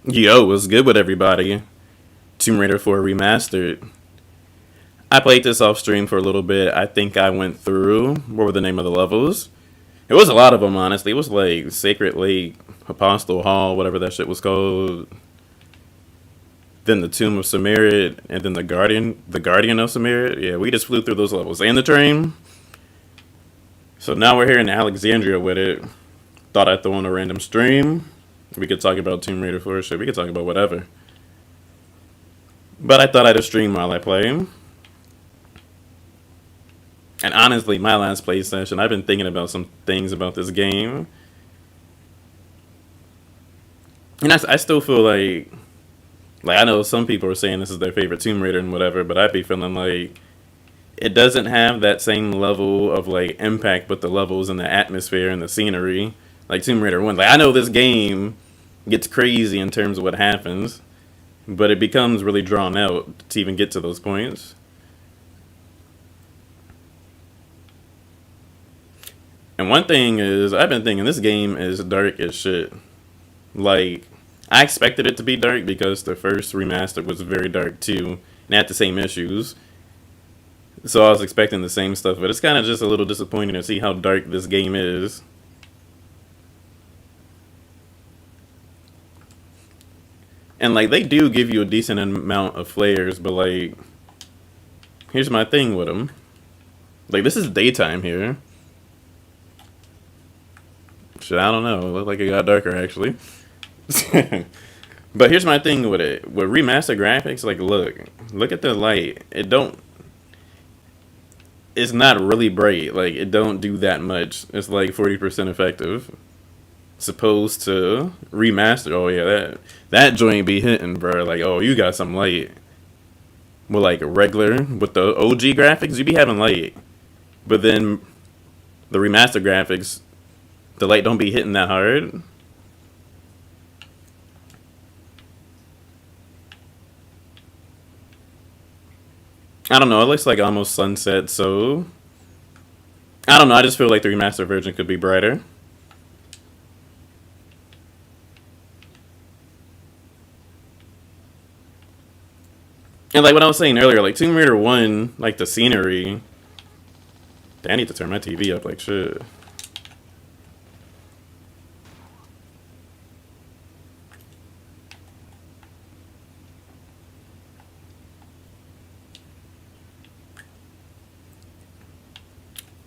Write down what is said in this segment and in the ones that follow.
Yo, what's good with everybody? Tomb Raider 4 Remastered. I played this off stream for a little bit. I think I went through, what were the name of the levels? It was a lot of them, honestly. It was like Sacred Lake, Apostle Hall, whatever that shit was called. Then the Tomb of Samarit, and then the Guardian of Samarit. Yeah, we just flew through those levels. And the train. So now we're here in Alexandria with it. Thought I'd throw on a random stream. We could talk about Tomb Raider 4 shit. We could talk about whatever. But I thought I'd stream while I play. And honestly, my last play session, I've been thinking about some things about this game. And I still feel like I know some people are saying this is their favorite Tomb Raider and whatever, but I'd be feeling like it doesn't have that same level of like impact with the levels and the atmosphere and the scenery like Tomb Raider 1. Like I know this game gets crazy in terms of what happens, but it becomes really drawn out to even get to those points. And one thing is, I've been thinking this game is dark as shit. Like, I expected it to be dark because the first remaster was very dark too, and had the same issues. So I was expecting the same stuff, but it's kind of just a little disappointing to see how dark this game is. And like, they do give you a decent amount of flares, but like, here's my thing with them. Like, this is daytime here. Shit, I don't know. It looked like it got darker actually. But here's my thing with it. With remastered graphics, like look at the light. It's not really bright. Like it don't do that much. It's like 40% effective. Supposed to remaster. Oh yeah, that joint be hitting, bro. Like oh, you got some light. With like regular with the OG graphics, you be having light, but then the remaster graphics, the light don't be hitting that hard. I don't know. It looks like almost sunset, so I don't know. I just feel like the remastered version could be brighter. And like what I was saying earlier, like Tomb Raider 1, like the scenery. Damn, I need to turn my TV up like shit.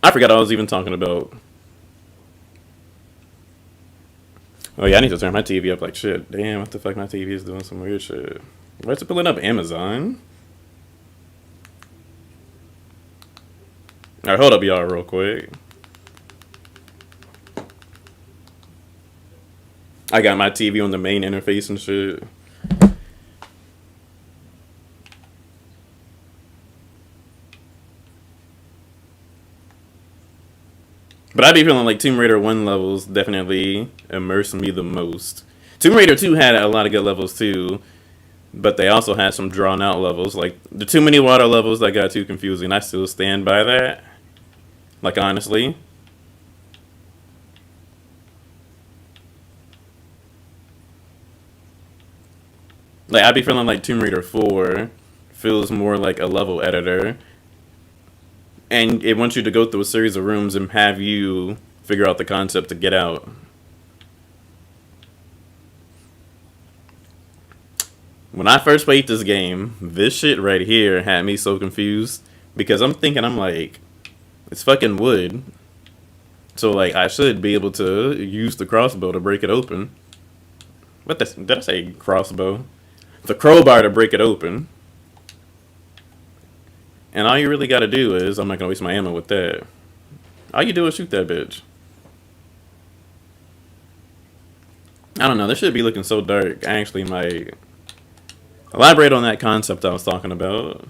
I forgot I was even talking about. Oh yeah, I need to turn my TV up like shit. Damn, what the fuck? My TV is doing some weird shit. Why is it pulling up Amazon? Alright, hold up, y'all, real quick. I got my TV on the main interface and shit. But I be feeling like Tomb Raider 1 levels definitely immersed me the most. Tomb Raider 2 had a lot of good levels too, but they also had some drawn out levels. Like the too many water levels that got too confusing. I still stand by that. Like honestly. Like I be feeling like Tomb Raider 4 feels more like a level editor. And it wants you to go through a series of rooms and have you figure out the concept to get out. When I first played this game, this shit right here had me so confused because I'm like, it's fucking wood. So like I should be able to use the crossbow to break it open. Did I say crossbow? The crowbar to break it open. And all you really gotta do is, I'm not gonna waste my ammo with that. All you do is shoot that bitch. I don't know, this should be looking so dark. I actually might elaborate on that concept I was talking about.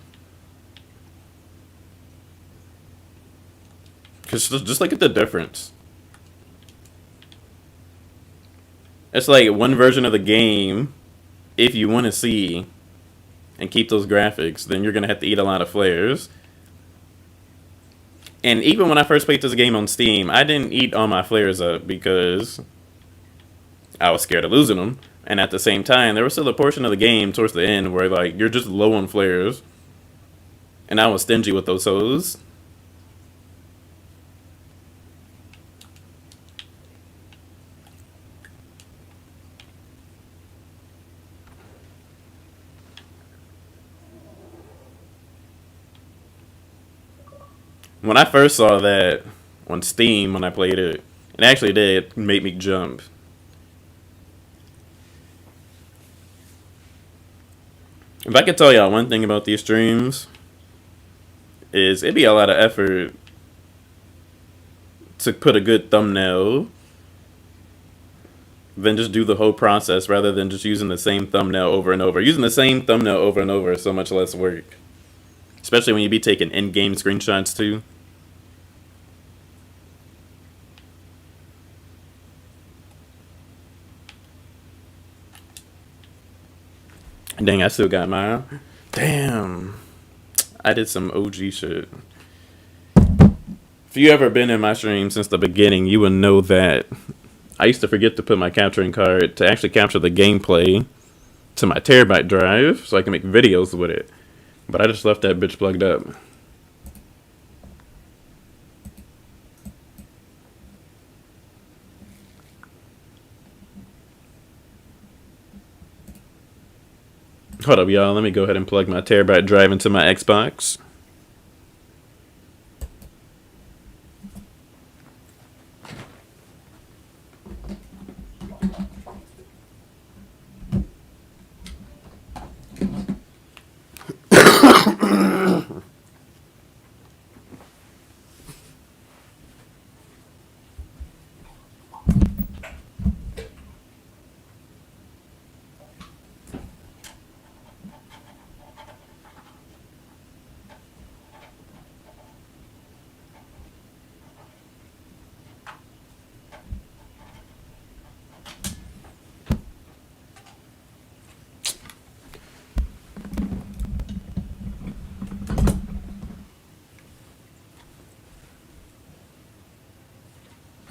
Because just look at the difference. It's like one version of the game, if you want to see and keep those graphics, then you're going to have to eat a lot of flares. And even when I first played this game on Steam, I didn't eat all my flares up because I was scared of losing them. And at the same time, there was still a portion of the game towards the end where like you're just low on flares, and I was stingy with those hoes. When I first saw that on Steam when I played it, it actually did make me jump. If I could tell y'all one thing about these streams, is it'd be a lot of effort to put a good thumbnail than just do the whole process rather than just using the same thumbnail over and over. Using the same thumbnail over and over is so much less work. Especially when you be taking in-game screenshots too. Dang, I still got mine. Damn. I did some OG shit. If you ever been in my stream since the beginning, you would know that I used to forget to put my capturing card to actually capture the gameplay to my terabyte drive so I can make videos with it. But I just left that bitch plugged up. Hold up, y'all. Let me go ahead and plug my terabyte drive into my Xbox.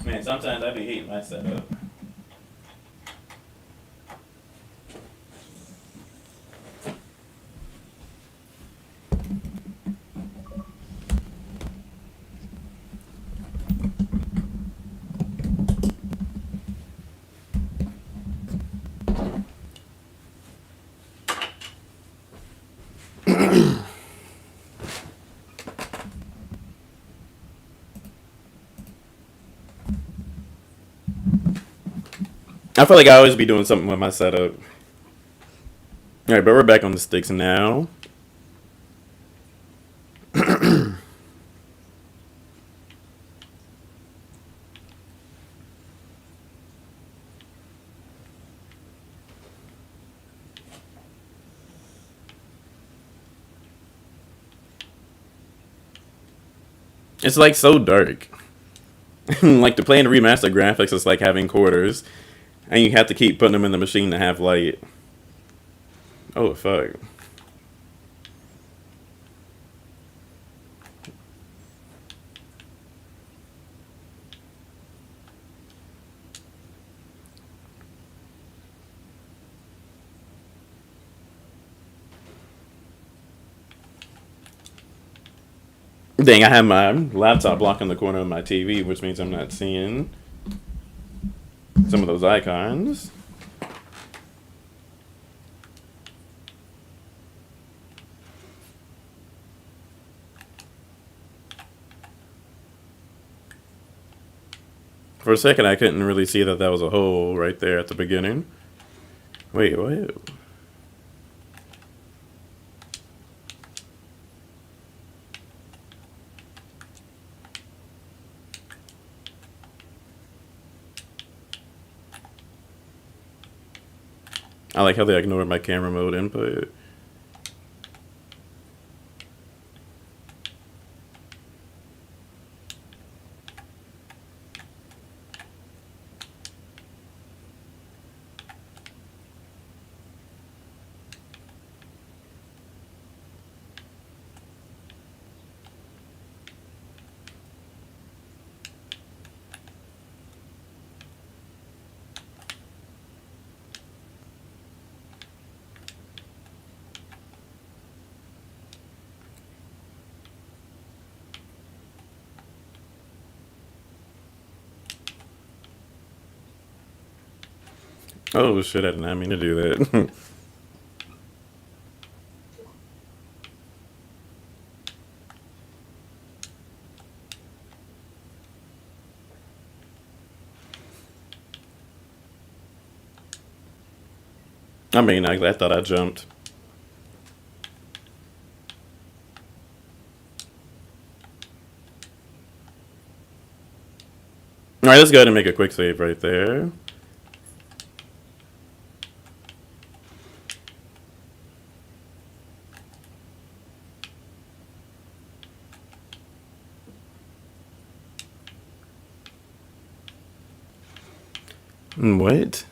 Man, sometimes I be hating my setup. I feel like I always be doing something with my setup. Alright, but we're back on the sticks now. It's like so dark. Like to play in the remastered graphics is like having quarters. And you have to keep putting them in the machine to have light. Oh, fuck. Dang, I have my laptop blocking the corner of my TV, which means I'm not seeing some of those icons. For a second, I couldn't really see that was a hole right there at the beginning. Wait, what? I like how they ignored my camera mode input. Oh shit, I did not mean to do that. I mean, I thought I jumped. Alright, let's go ahead and make a quick save right there. What?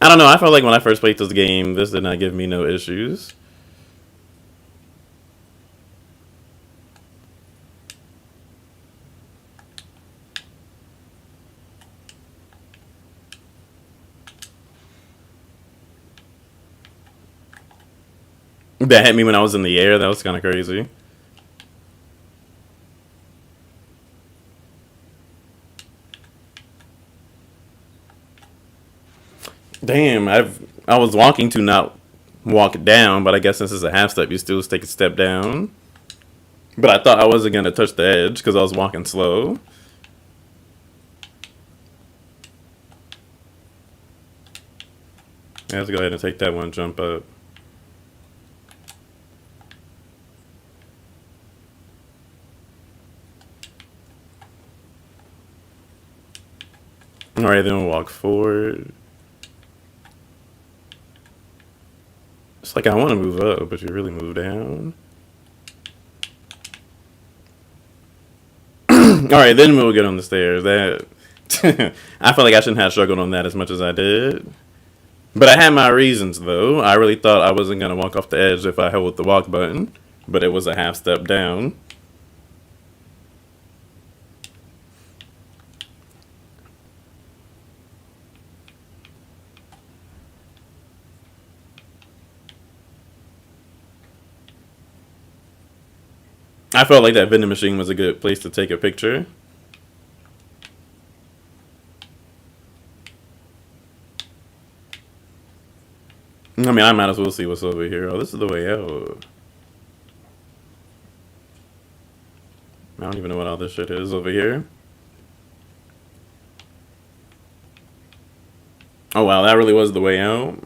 I don't know. I felt like when I first played this game, this did not give me no issues. That hit me when I was in the air. That was kind of crazy. Damn, I was walking to not walk down, but I guess since it's a half step, you still take a step down. But I thought I wasn't gonna touch the edge because I was walking slow. Yeah, let's go ahead and take that one jump up. Alright, then we'll walk forward. It's like I want to move up, but you really move down. Alright, then we'll get on the stairs. That I feel like I shouldn't have struggled on that as much as I did. But I had my reasons, though. I really thought I wasn't going to walk off the edge if I held the walk button. But it was a half step down. I felt like that vending machine was a good place to take a picture. I mean, I might as well see what's over here. Oh, this is the way out. I don't even know what all this shit is over here. Oh, wow, that really was the way out.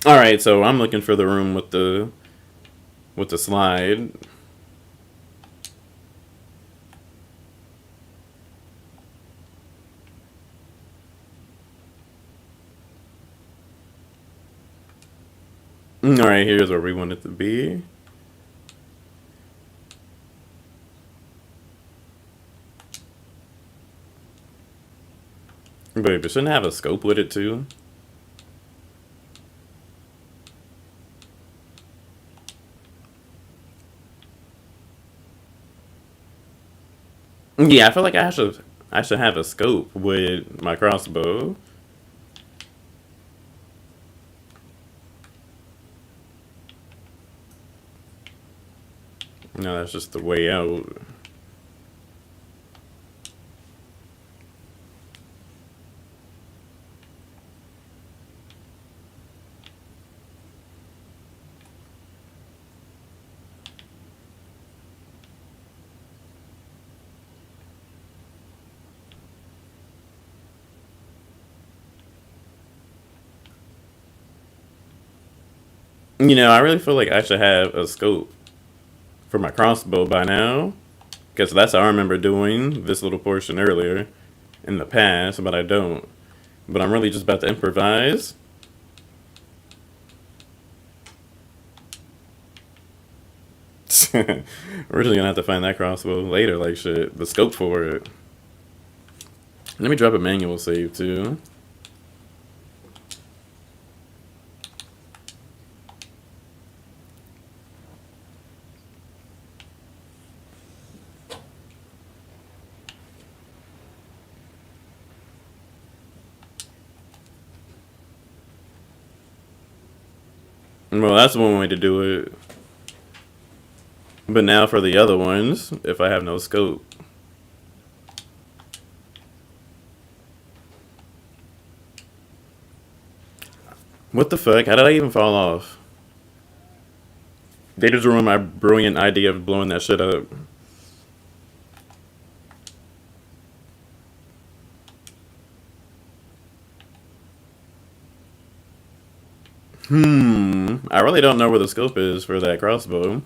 All right, so I'm looking for the room with the slide. All right, here's where we want it to be. But it shouldn't have a scope with it too. Yeah, I feel like I should have a scope with my crossbow. No, that's just the way out. You know, I really feel like I should have a scope for my crossbow by now. Because that's how I remember doing this little portion earlier in the past, but I don't. But I'm really just about to improvise. We're really gonna have to find that crossbow later, like shit. The scope for it. Let me drop a manual save too. Well, that's one way to do it. But now for the other ones, if I have no scope. What the fuck? How did I even fall off? They just ruined my brilliant idea of blowing that shit up. I really don't know where the scope is for that crossbow.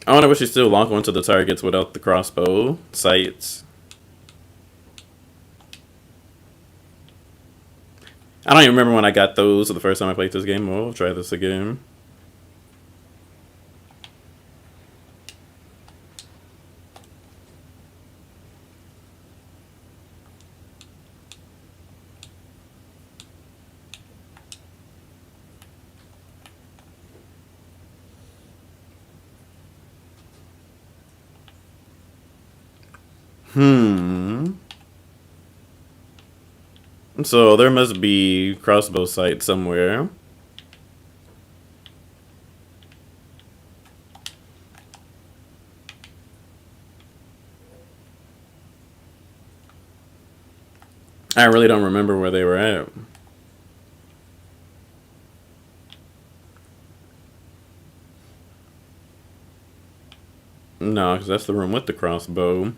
I wonder if she still lock onto the targets without the crossbow sights. I don't even remember when I got those the first time I played this game. We'll try this again. So there must be crossbow sight somewhere. I really don't remember where they were at. No, because that's the room with the crossbow.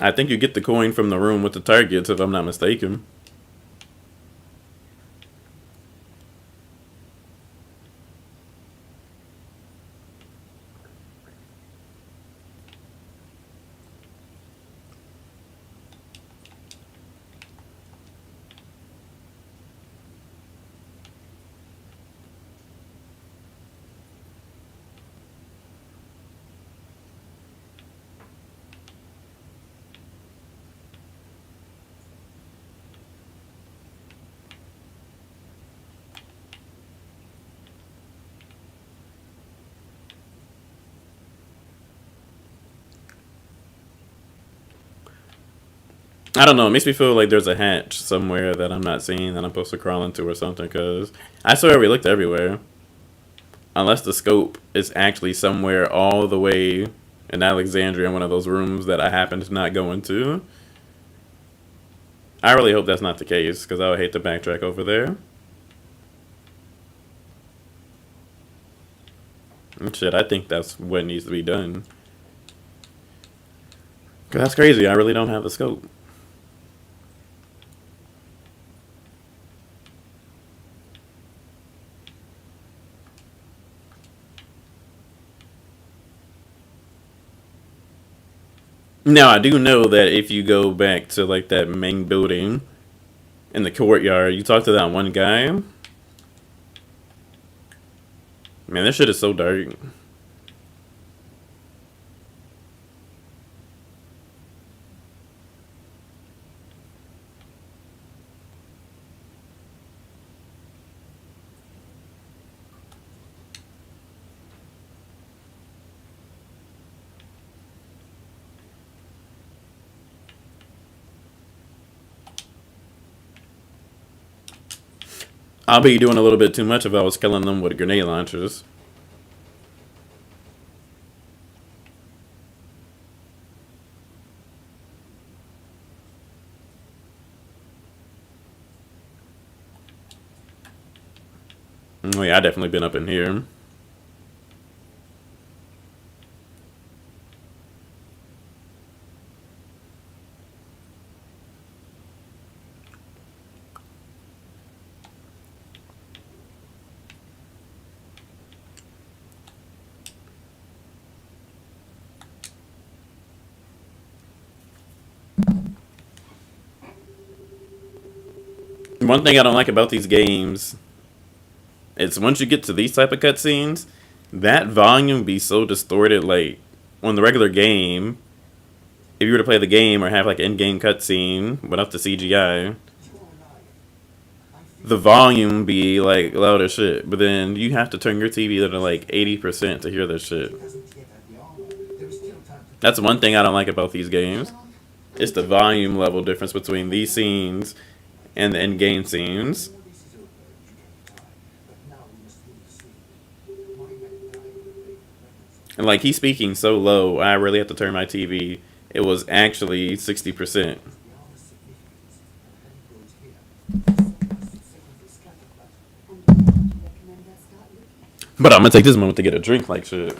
I think you get the coin from the room with the targets, if I'm not mistaken. I don't know. It makes me feel like there's a hatch somewhere that I'm not seeing that I'm supposed to crawl into or something. Because I swear we looked everywhere. Unless the scope is actually somewhere all the way in Alexandria in one of those rooms that I happen to not go into. I really hope that's not the case because I would hate to backtrack over there. And shit, I think that's what needs to be done. 'Cause that's crazy. I really don't have the scope. Now, I do know that if you go back to like that main building in the courtyard, you talk to that one guy. Man, this shit is so dark. I'll be doing a little bit too much if I was killing them with grenade launchers. Oh yeah, I definitely been up in here. One thing I don't like about these games is once you get to these type of cutscenes, that volume be so distorted. Like on the regular game, if you were to play the game or have like in-game cutscene without the CGI, the volume be like loud as shit, but then you have to turn your TV to like 80% to hear this shit. That's one thing I don't like about these games. It's the volume level difference between these scenes and the in-game scenes. And like he's speaking so low, I really have to turn my TV. It was actually 60%. But I'm gonna take this moment to get a drink like shit.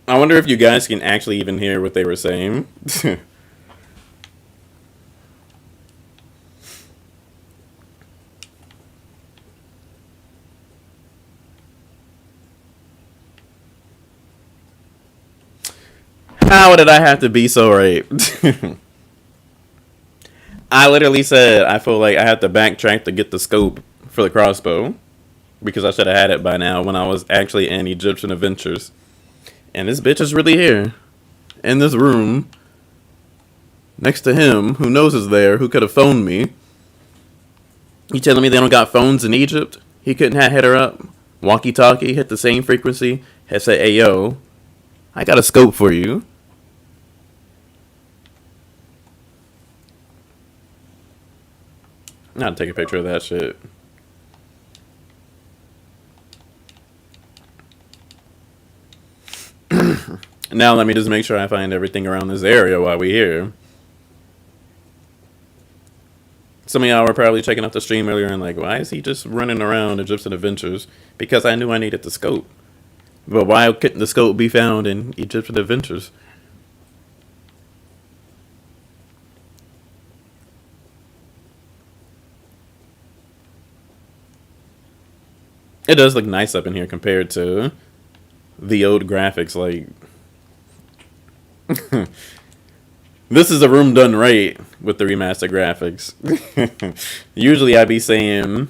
I wonder if you guys can actually even hear what they were saying. How did I have to be so right? I literally said I feel like I have to backtrack to get the scope for the crossbow because I should have had it by now when I was actually in Egyptian Adventures. And this bitch is really here in this room next to him who knows is there, who could have phoned me. You telling me they don't got phones in Egypt? He couldn't have hit her up. Walkie talkie, hit the same frequency, had said, hey yo, I got a scope for you. I'll take a picture of that shit. Now let me just make sure I find everything around this area while we're here. Some of y'all were probably checking out the stream earlier and like, why is he just running around Egyptian Adventures? Because I knew I needed the scope. But why couldn't the scope be found in Egyptian Adventures? It does look nice up in here compared to the old graphics. Like, this is a room done right with the remastered graphics. Usually I'd be saying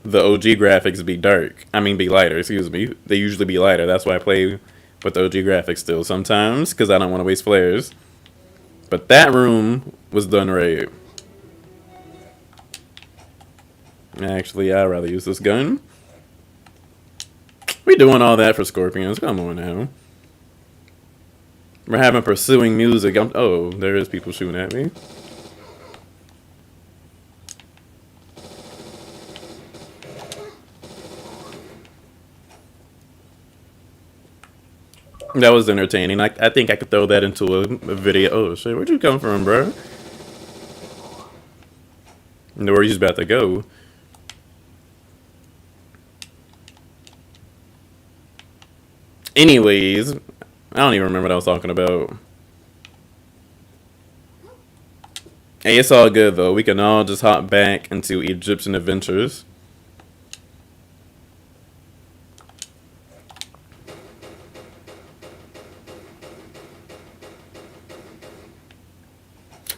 the OG graphics be dark. I mean, be lighter, excuse me. They usually be lighter. That's why I play with the OG graphics still sometimes, because I don't want to waste flares. But that room was done right. Actually, I'd rather use this gun. We doing all that for scorpions. Come on now. We're having pursuing music. Oh, there is people shooting at me. That was entertaining. I think I could throw that into a video. Oh shit, where'd you come from, bro? Know where he's about to go. Anyways, I don't even remember what I was talking about. Hey, it's all good though. We can all just hop back into Egyptian Adventures.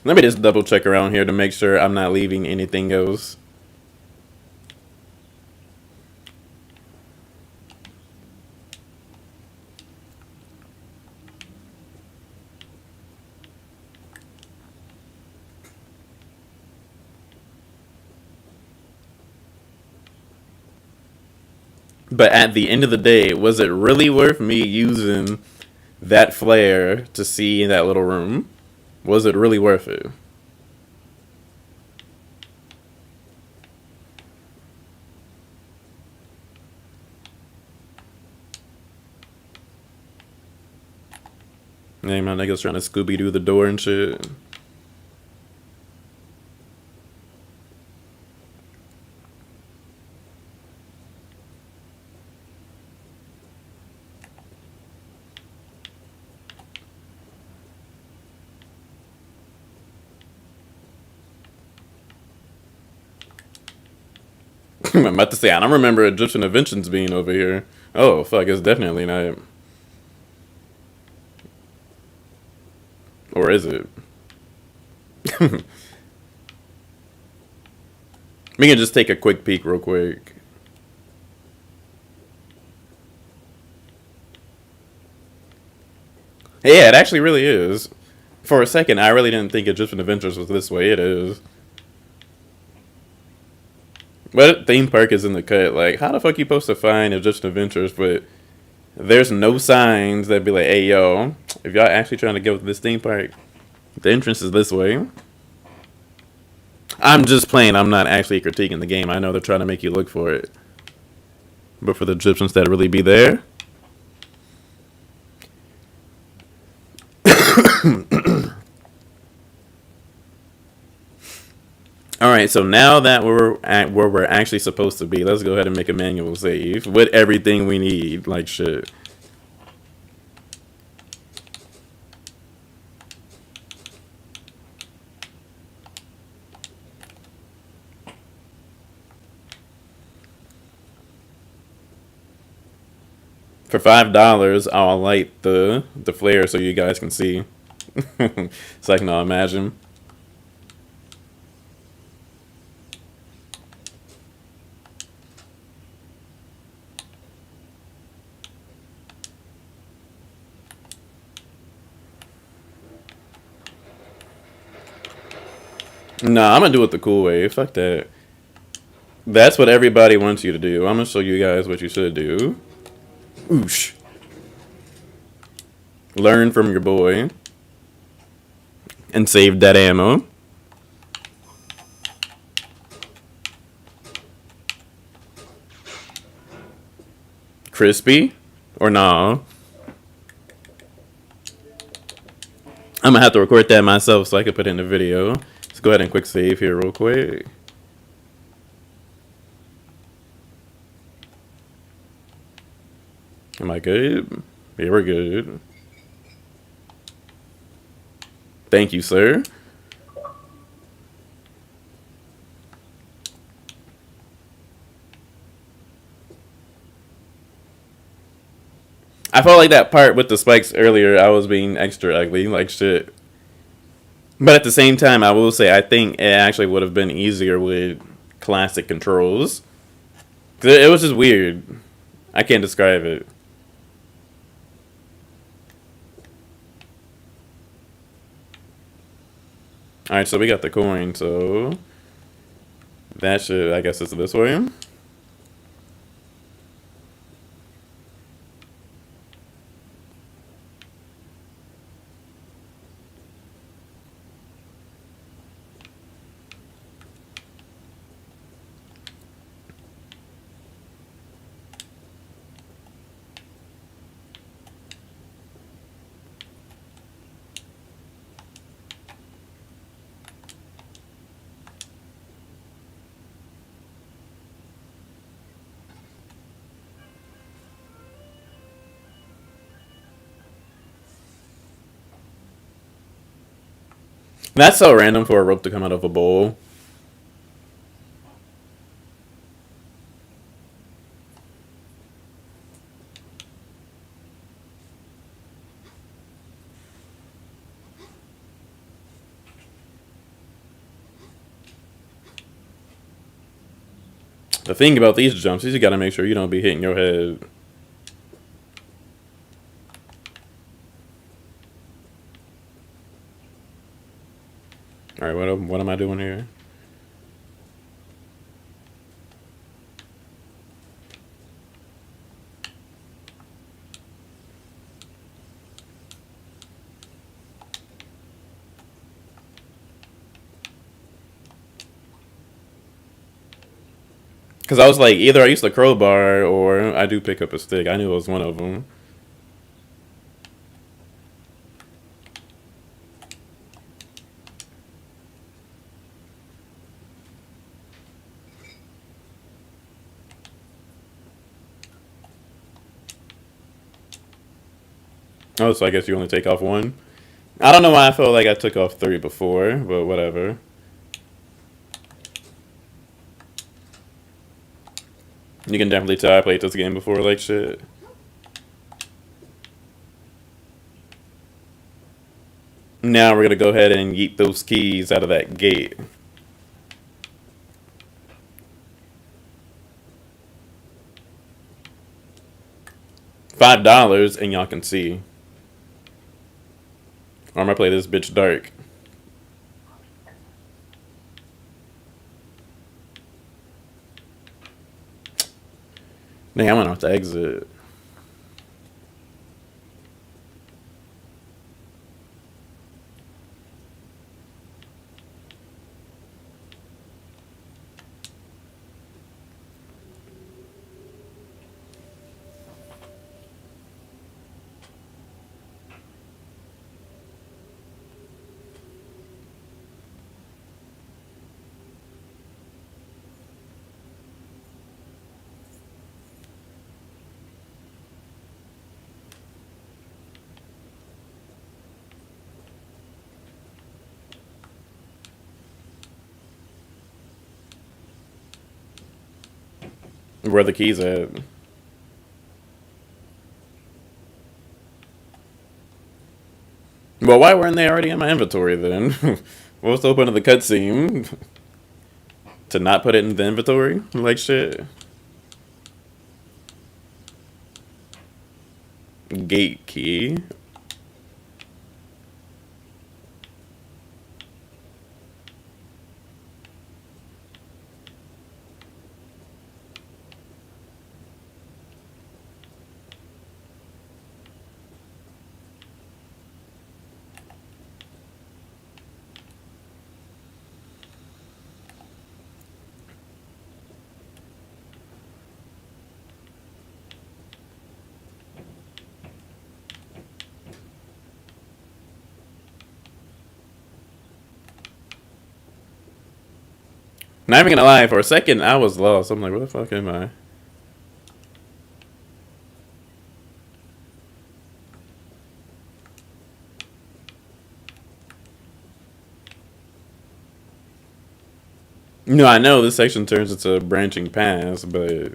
Let me just double check around here to make sure I'm not leaving anything else. But at the end of the day, was it really worth me using that flare to see in that little room? Was it really worth it? Hey, my niggas trying to Scooby Doo the door and shit. I'm about to say, I don't remember Egyptian inventions being over here. Oh, fuck, it's definitely not. Or is it? We can just take a quick peek real quick. Yeah, it actually really is. For a second, I really didn't think Egyptian Adventures was this way. It is. But theme park is in the cut. Like, how the fuck you supposed to find Egyptian Adventures, but there's no signs that be like, hey, yo, if y'all actually trying to go to this theme park, the entrance is this way. I'm just playing. I'm not actually critiquing the game. I know they're trying to make you look for it. But for the Egyptians that really be there. Alright, so now that we're at where we're actually supposed to be, let's go ahead and make a manual save with everything we need. Like shit. For $5, I'll light the flare so you guys can see. So I can imagine. Nah, I'm gonna do it the cool way. Fuck that. That's what everybody wants you to do. I'm gonna show you guys what you should do. Oosh. Learn from your boy. And save that ammo. Crispy? Or nah? I'm gonna have to record that myself so I can put it in the video. Let's go ahead and quick save here real quick. Am I good? Yeah, we're good. Thank you, sir. I felt like that part with the spikes earlier, I was being extra ugly, like shit. But at the same time, I will say I think it actually would have been easier with classic controls. It was just weird. I can't describe it. Alright, so we got the coin, so that should, I guess it's this way. That's so random for a rope to come out of a bowl. The thing about these jumps is you gotta make sure you don't be hitting your head. Alright, what am I doing here? Because I was like, either I use the crowbar or I do pick up a stick. I knew it was one of them. Oh, so I guess you only take off one. I don't know why I felt like I took off three before, but whatever. You can definitely tell I played this game before like shit. Now we're gonna go ahead and yeet those keys out of that gate. $5 and y'all can see. Or I'm gonna play this bitch dark. Dang, I went off the exit. Where are the keys at? Well, why weren't they already in my inventory then? What was the point of the cutscene? To not put it in the inventory? Like shit. Gate key. Not even gonna lie, for a second I was lost. I'm like, where the fuck am I? No, I know this section turns into branching paths, but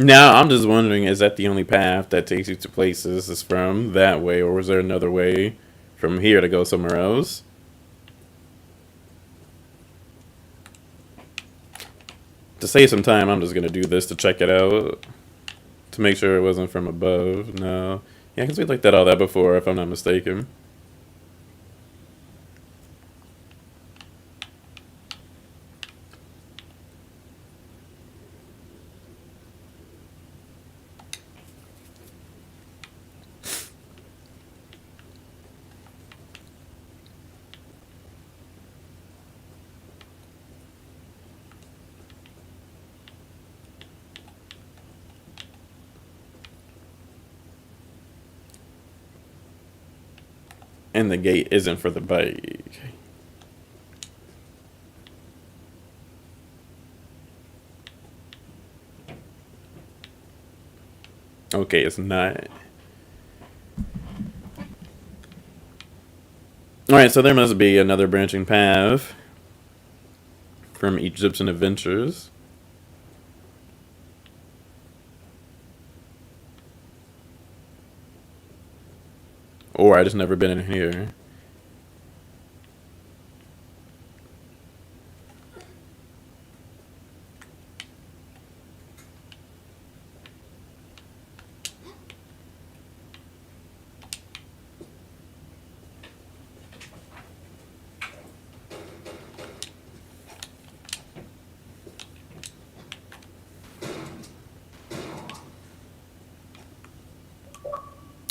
now I'm just wondering, is that the only path that takes you to places is from that way, or was there another way from here to go somewhere else? To save some time, I'm just gonna do this to check it out. To make sure it wasn't from above. No. Yeah, because we looked at all that before, if I'm not mistaken. And the gate isn't for the bike. Okay, it's not. Alright, so there must be another branching path from Egyptian Adventures. Or I just never been in here.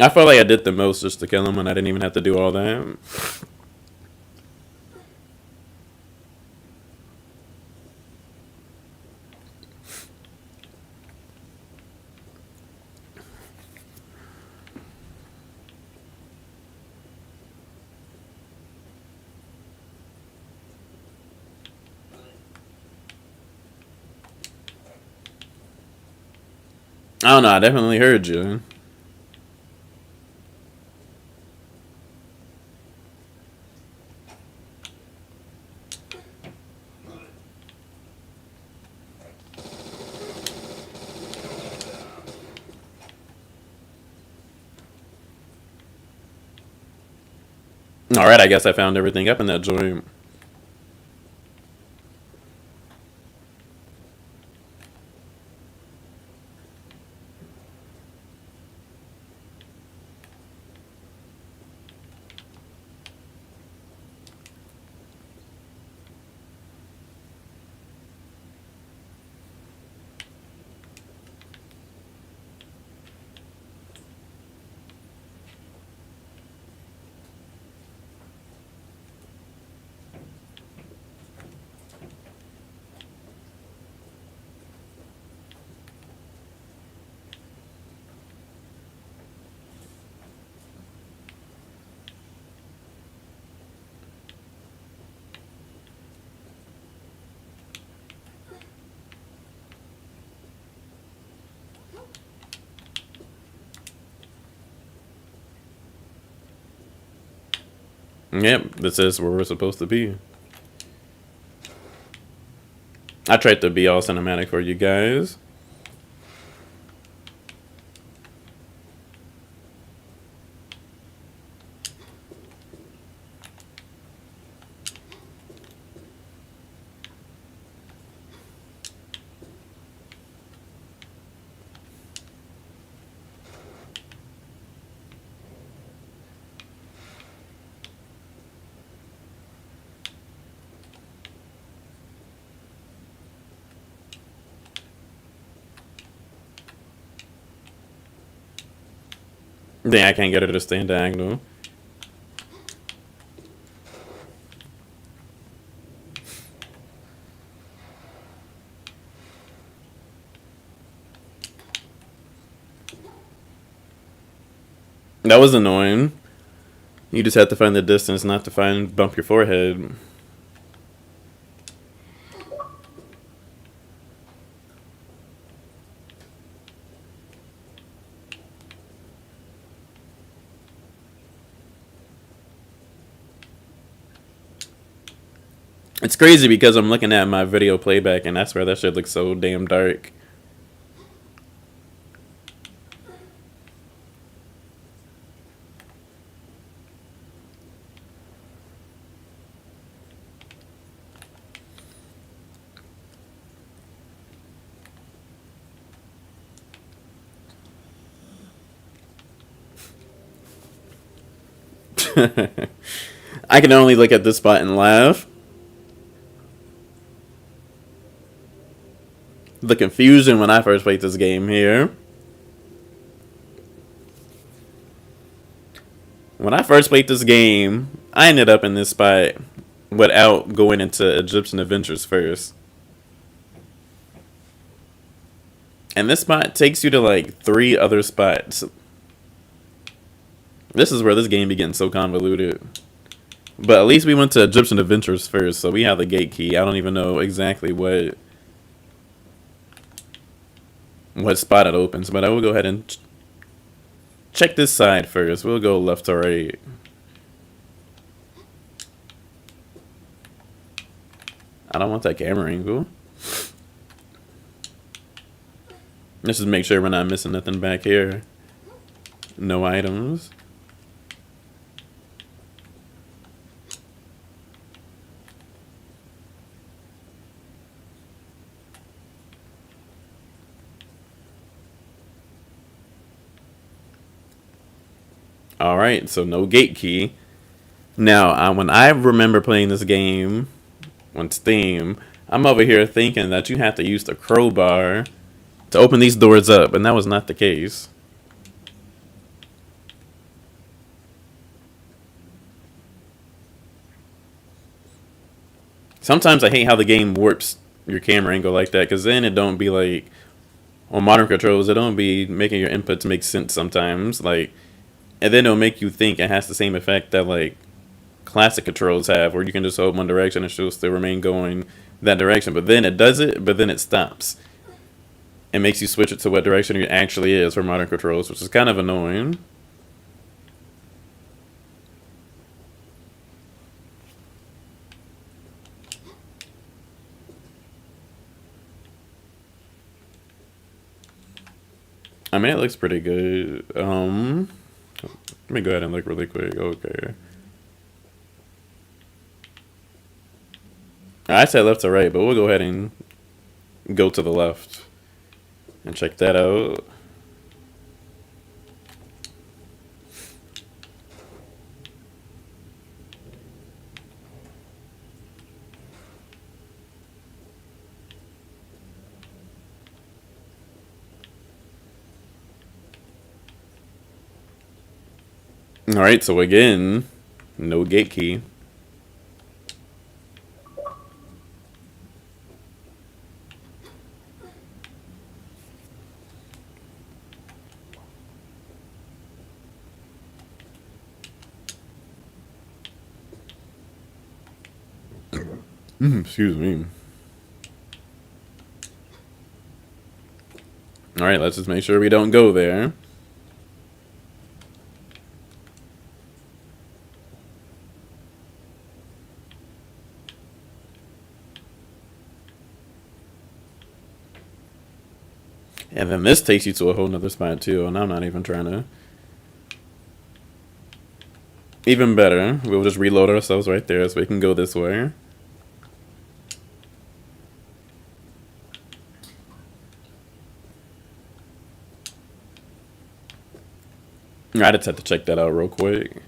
I felt like I did the most just to kill him, and I didn't even have to do all that. I don't know. I definitely heard you. All right, I guess I found everything up in that joint. Yep, this is where we're supposed to be. I tried to be all cinematic for you guys. Dang, I can't get her to stand diagonal. That was annoying. You just had to find the distance, not to find bump your forehead. It's crazy because I'm looking at my video playback and I swear that shit looks so damn dark. I can only look at this spot and laugh. The confusion when I first played this game here. When I first played this game, I ended up in this spot without going into Egyptian Adventures first. And this spot takes you to like 3 other spots. This is where this game begins so convoluted. But at least we went to Egyptian Adventures first, so we have the gate key. I don't even know exactly what spot it opens, but I will go ahead and check this side first. We'll go left to right. I don't want that camera angle. Let's just make sure we're not missing nothing back here. No items. Alright, so no gate key. Now, when I remember playing this game on Steam, I'm over here thinking that you have to use the crowbar to open these doors up, and that was not the case. Sometimes I hate how the game warps your camera angle like that, because then it don't be like on modern controls, it don't be making your inputs make sense sometimes. Like, and then it'll make you think it has the same effect that like classic controls have, where you can just hold one direction and she'll still remain going that direction. But then it does it, but then it stops. It makes you switch it to what direction it actually is for modern controls, which is kind of annoying. I mean, it looks pretty good. Let me go ahead and look really quick. Okay. I said left to right, but we'll go ahead and go to the left and check that out. All right, so again, no gate key. Excuse me. All right, let's just make sure we don't go there. And then this takes you to a whole nother spot too, and I'm not even trying to. Even better, we'll just reload ourselves right there so we can go this way. I just had to check that out real quick.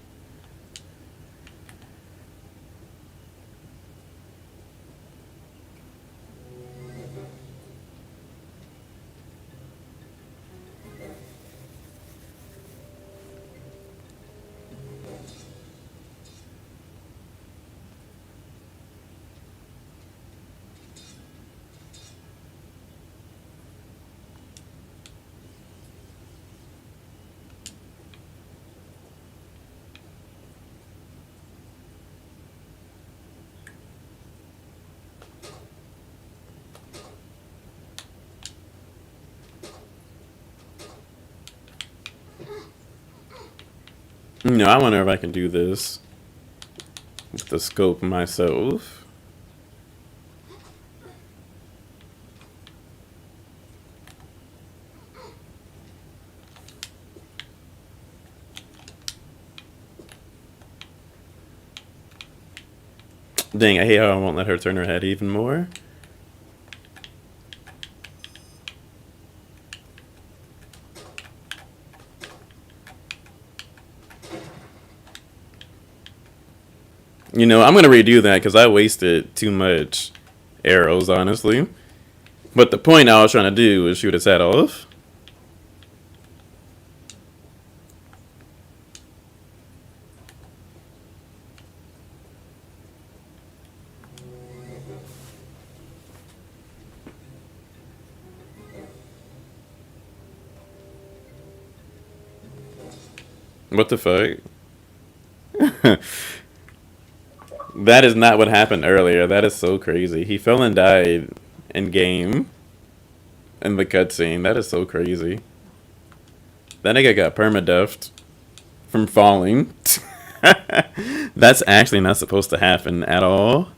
No, I wonder if I can do this with the scope myself. Dang, I hate how I won't let her turn her head even more. You know, I'm going to redo that because I wasted too much arrows, honestly. But the point I was trying to do was shoot his head off. What the fuck? That is not what happened earlier. That is so crazy. He fell and died in game in the cutscene. That is so crazy. That nigga got permadeath from falling. That's actually not supposed to happen at all.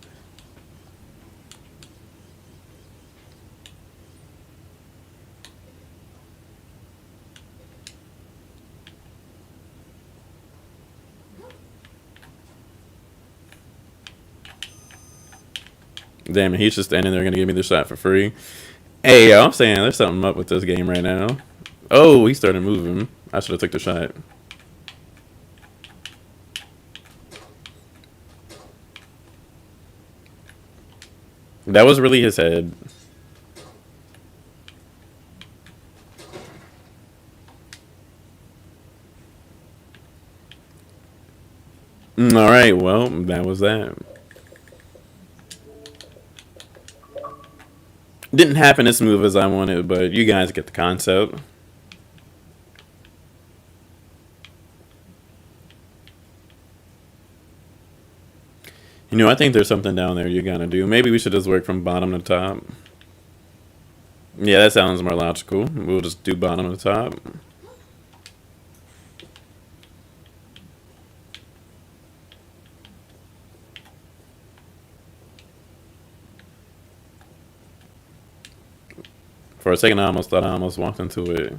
Damn it, he's just standing there gonna give me the shot for free. Hey, yo, I'm saying there's something up with this game right now. Oh, he started moving. I should have took the shot. That was really his head. Alright, well, that was that. Didn't happen as smooth as I wanted, but you guys get the concept. You know, I think there's something down there you gotta do. Maybe we should just work from bottom to top. Yeah, that sounds more logical. We'll just do bottom to top. For a second, I almost thought I almost walked into it.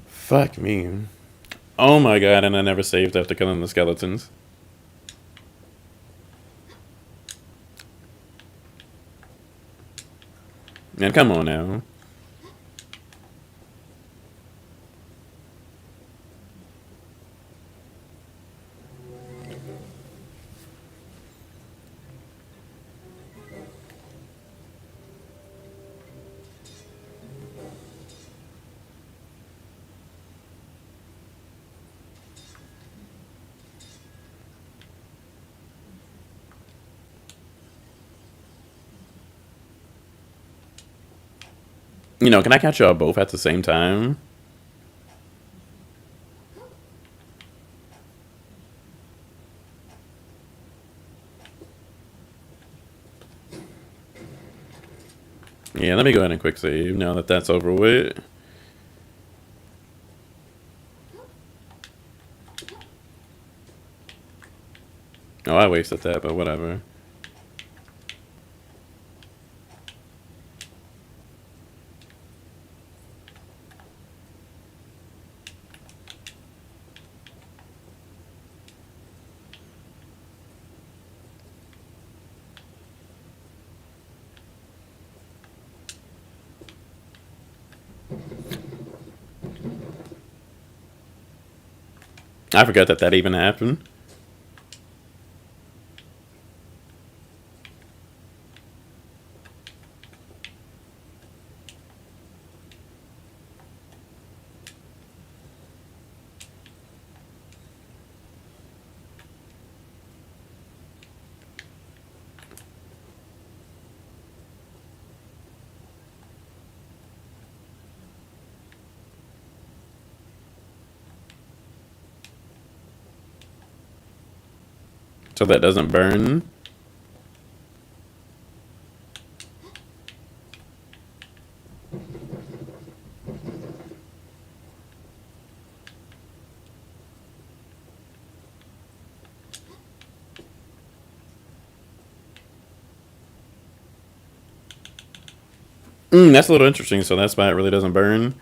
Fuck me. Oh my god, and I never saved after killing the skeletons. Man, come on now. You know, can I catch y'all both at the same time? Yeah, let me go ahead and quick save now that that's over with. Oh, I wasted that, but whatever. I forgot that that even happened. So that doesn't burn. That's a little interesting. So that's why it really doesn't burn.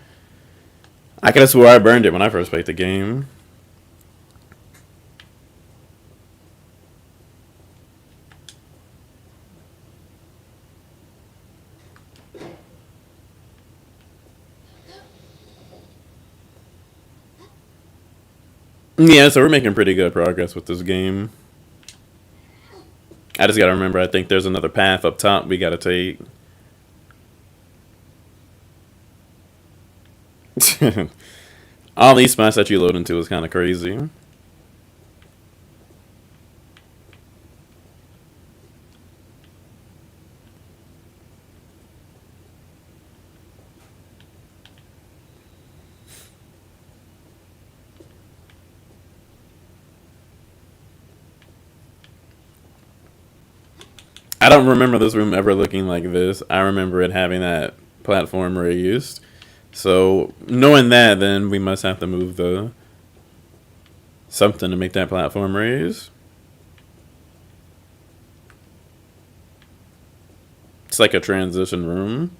I could have swore I burned it when I first played the game. Yeah, so we're making pretty good progress with this game. I just gotta remember, I think there's another path up top we gotta take. All these spots that you load into is kind of crazy. I don't remember this room ever looking like this. I remember it having that platform raised. So knowing that, then we must have to move the something to make that platform raise. It's like a transition room.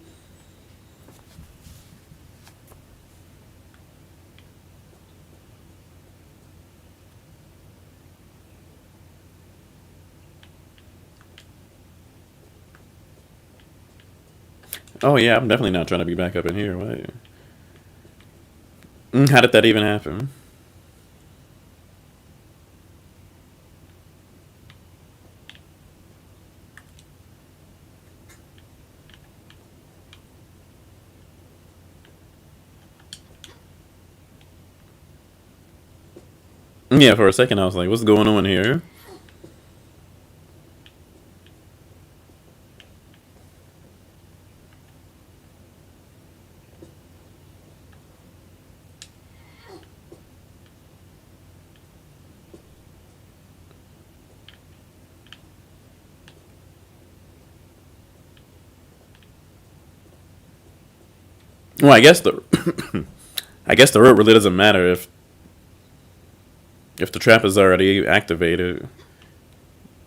Oh yeah, I'm definitely not trying to be back up in here. Wait. How did that even happen? Yeah, for a second I was like, what's going on here? Well, I guess the I guess the rope really doesn't matter if the trap is already activated.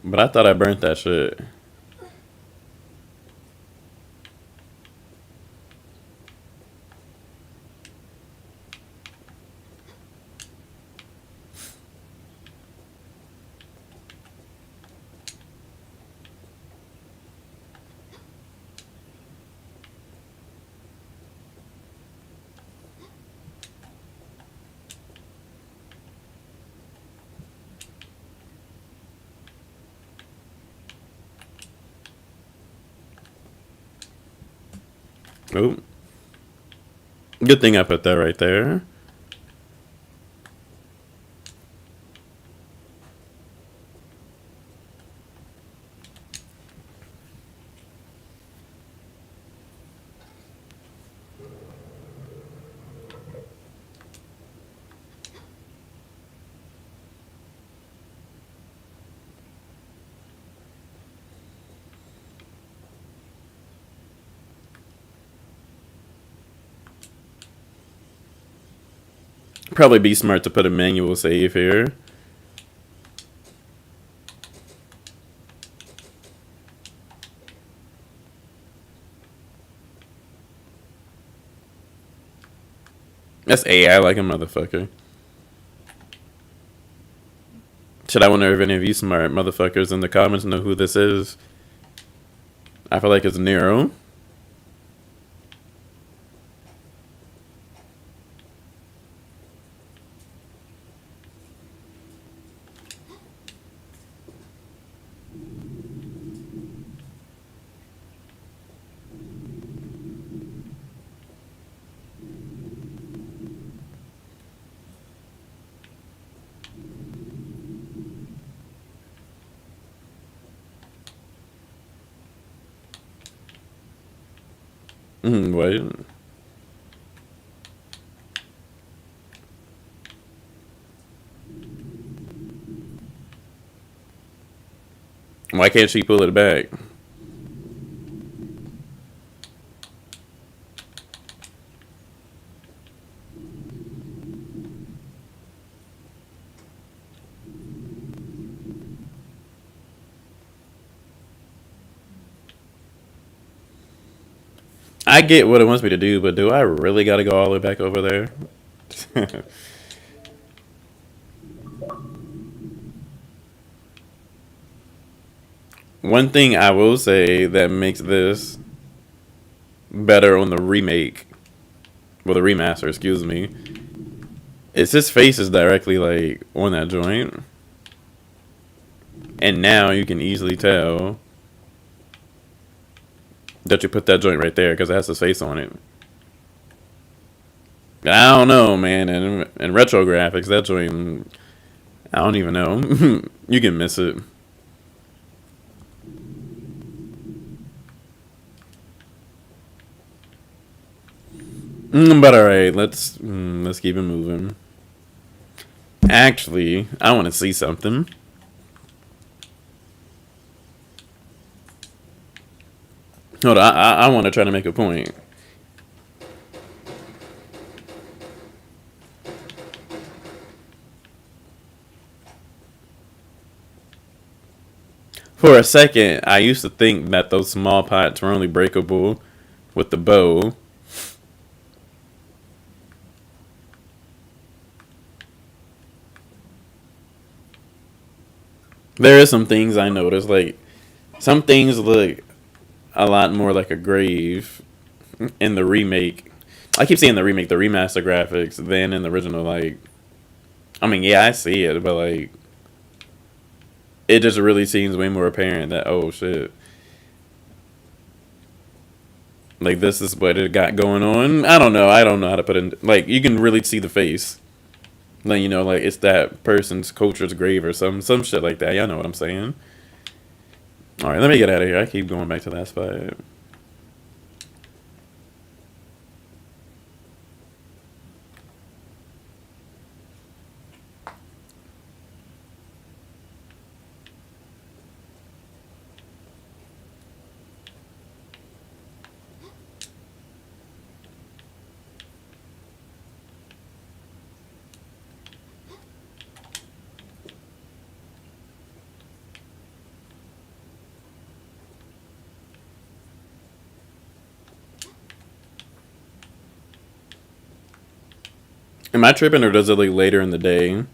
But I thought I burnt that shit. Oh, good thing I put that right there. Probably be smart to put a manual save here. That's AI like a motherfucker. Should I wonder if any of you smart motherfuckers in the comments know who this is? I feel like it's Nero. Wait. Why can't she pull it back? I get what it wants me to do, but do I really gotta go all the way back over there? One thing I will say that makes this better on the remake, well, the remaster, excuse me, is his face is directly like on that joint, and now you can easily tell that you put that joint right there because it has his face on it. I don't know, man. And retro graphics, that joint, I don't even know. You can miss it. But all right, let's keep it moving. Actually, I want to see something. Hold on, I want to try to make a point. For a second, I used to think that those small pots were only breakable with the bow. There are some things I noticed, like some things look a lot more like a grave in the remake. I keep saying the remake, the remaster graphics than in the original. Like, I mean, yeah, I see it, but like, it just really seems way more apparent that oh shit, like this is what it got going on. I don't know. I don't know how to put it. Like, you can really see the face. Like, you know, like it's that person's culture's grave or some shit like that. Y'all know what I'm saying. All right, let me get out of here. I keep going back to that spot. Am I tripping or does it like later in the day?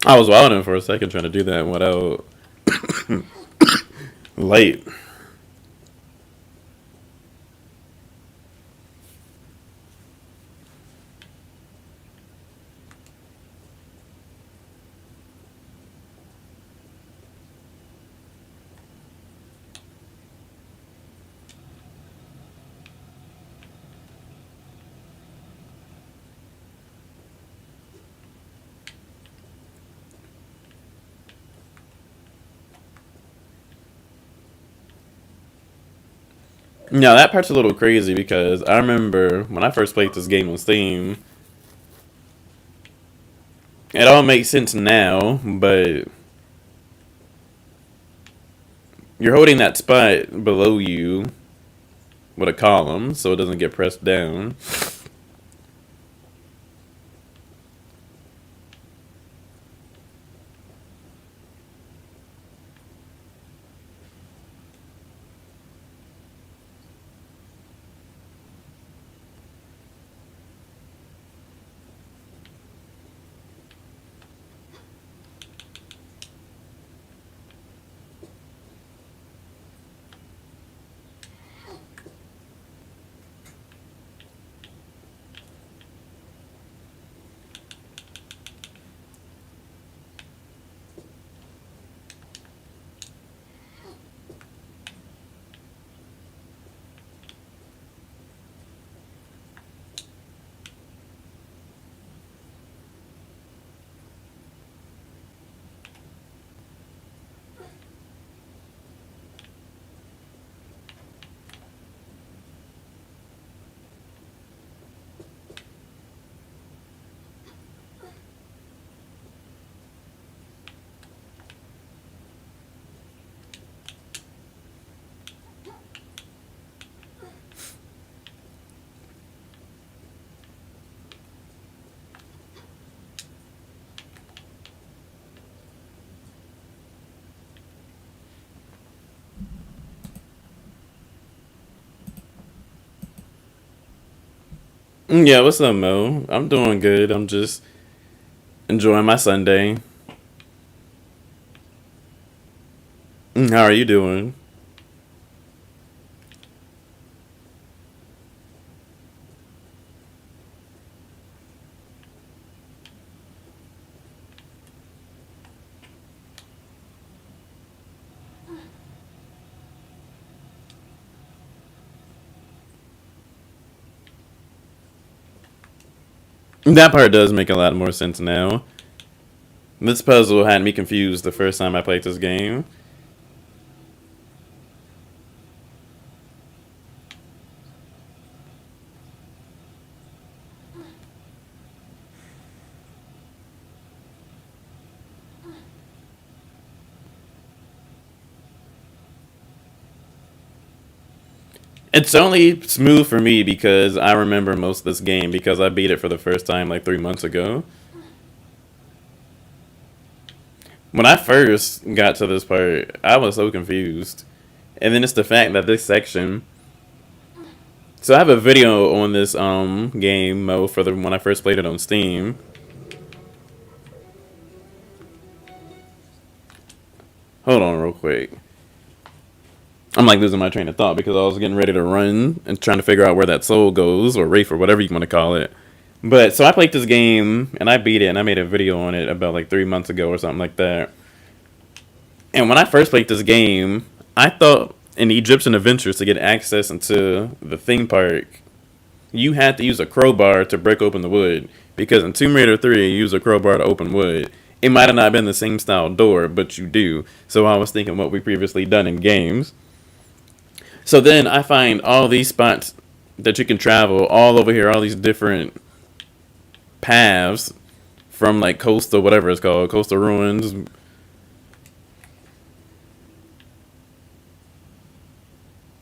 I was wilding for a second trying to do that without light. Now that part's a little crazy because I remember when I first played this game on Steam, it all makes sense now, but you're holding that spot below you with a column so it doesn't get pressed down. Yeah, what's up, Mo? I'm doing good. I'm just enjoying my Sunday. How are you doing? That part does make a lot more sense now. This puzzle had me confused the first time I played this game. It's only smooth for me because I remember most of this game because I beat it for the first time like 3 months ago. When I first got to this part, I was so confused. And then it's the fact that this section. So I have a video on this game mode for the when I first played it on Steam. Hold on real quick. I'm like losing my train of thought because I was getting ready to run and trying to figure out where that soul goes or Wraith or whatever you want to call it. But so I played this game and I beat it and I made a video on it about like 3 months ago or something like that. And when I first played this game, I thought in Egyptian Adventures to get access into the theme park, you had to use a crowbar to break open the wood. Because in Tomb Raider 3, you use a crowbar to open wood. It might have not been the same style door, but you do. So I was thinking what we previously done in games. So then I find all these spots that you can travel all over here, all these different paths from like coastal, whatever it's called, coastal ruins.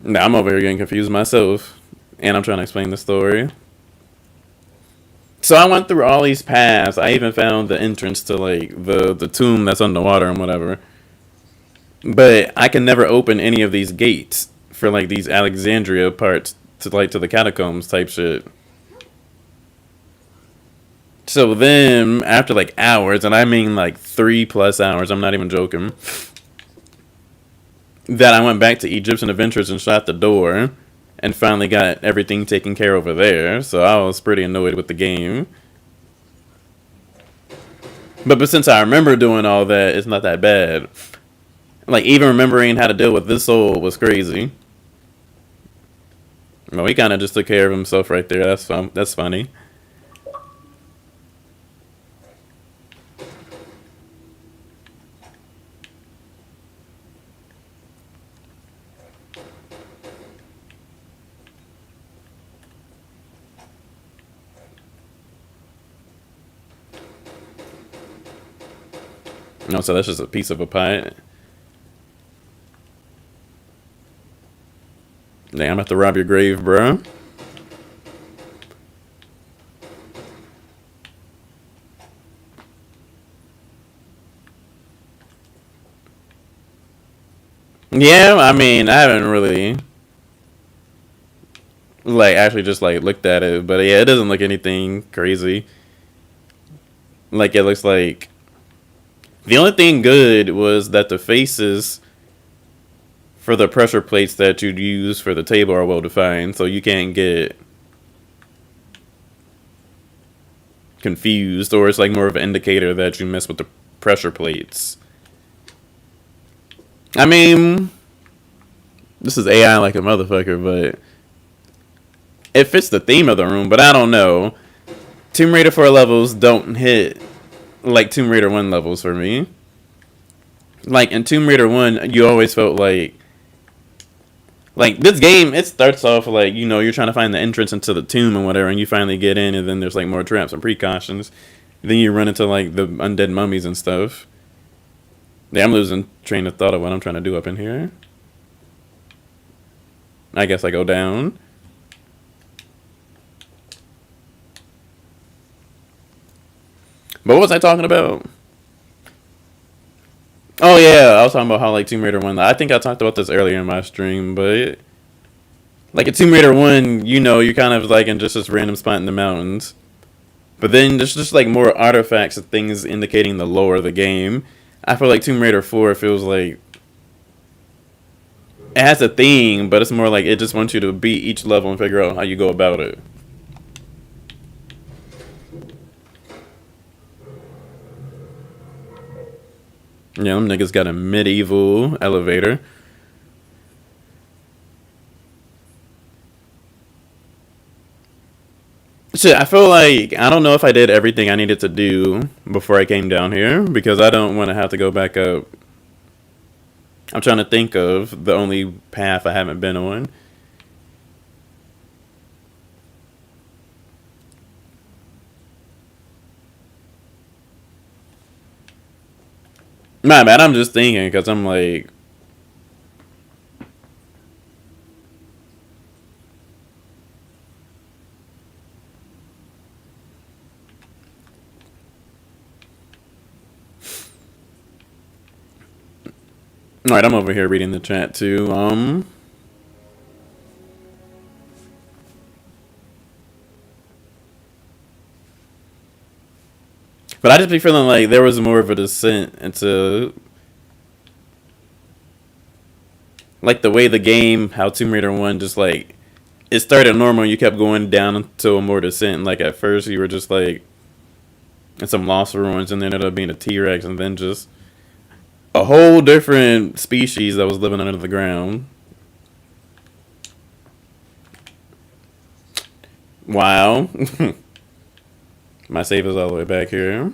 Now I'm over here getting confused myself, and I'm trying to explain the story. So I went through all these paths. I even found the entrance to like the tomb that's underwater and whatever. But I can never open any of these gates for like these Alexandria parts to like to the catacombs type shit. So then after like hours, and I mean like 3+ hours, I'm not even joking, that I went back to Egyptian Adventures and shot the door and finally got everything taken care over there. So I was pretty annoyed with the game. But since I remember doing all that, it's not that bad. Like, even remembering how to deal with this soul was crazy. Well, he kind of just took care of himself right there. That's fun. That's funny. No, so that's just a piece of a pie. Damn, I'm about to rob your grave, bro. Yeah, I mean, I haven't really like actually just like looked at it, but yeah, it doesn't look anything crazy. Like it looks like the only thing good was that the faces for the pressure plates that you'd use for the table are well defined, so you can't get confused, or it's like more of an indicator that you mess with the pressure plates. I mean, this is AI like a motherfucker, but it fits the theme of the room, but I don't know. Tomb Raider 4 levels don't hit like Tomb Raider 1 levels for me. Like in Tomb Raider 1, you always felt like this game, it starts off like, you know, you're trying to find the entrance into the tomb and whatever, and you finally get in, and then there's like more traps and precautions. Then you run into like the undead mummies and stuff. Yeah, I'm losing train of thought of what I'm trying to do up in here. I guess I go down. But what was I talking about? Oh yeah, I was talking about how like Tomb Raider 1. I think I talked about this earlier in my stream, but like in Tomb Raider 1, you know, you're kind of like in just this random spot in the mountains. But then there's just like more artifacts and things indicating the lore of the game. I feel like Tomb Raider 4 feels like it has a theme, but it's more like it just wants you to beat each level and figure out how you go about it. Yeah, them niggas got a medieval elevator. Shit, I feel like I don't know if I did everything I needed to do before I came down here because I don't want to have to go back up. I'm trying to think of the only path I haven't been on. My bad, I'm just thinking because I'm like, all right, I'm over here reading the chat too. But I just be feeling like there was more of a descent into like the way the game, how Tomb Raider 1 just like it started normal and you kept going down to a more descent. Like at first you were just like in some lost ruins and then ended up being a T-Rex and then just a whole different species that was living under the ground. Wow. My save is all the way back here.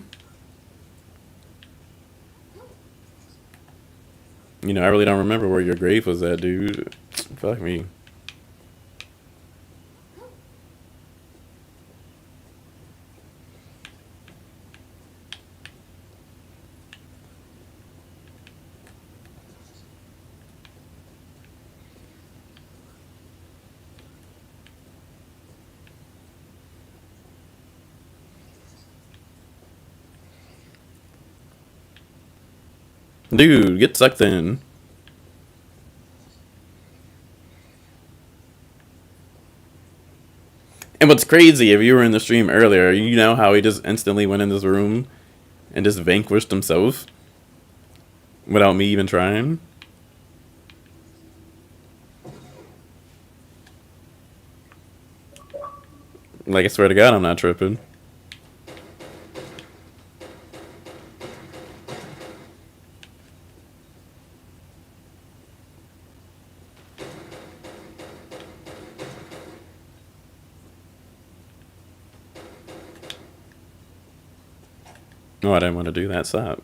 You know, I really don't remember where your grave was at, dude. Fuck me. Dude, get sucked in. And what's crazy, if you were in the stream earlier, you know how he just instantly went in this room and just vanquished himself without me even trying? Like, I swear to God, I'm not tripping. Oh, I didn't want to do that. Stop.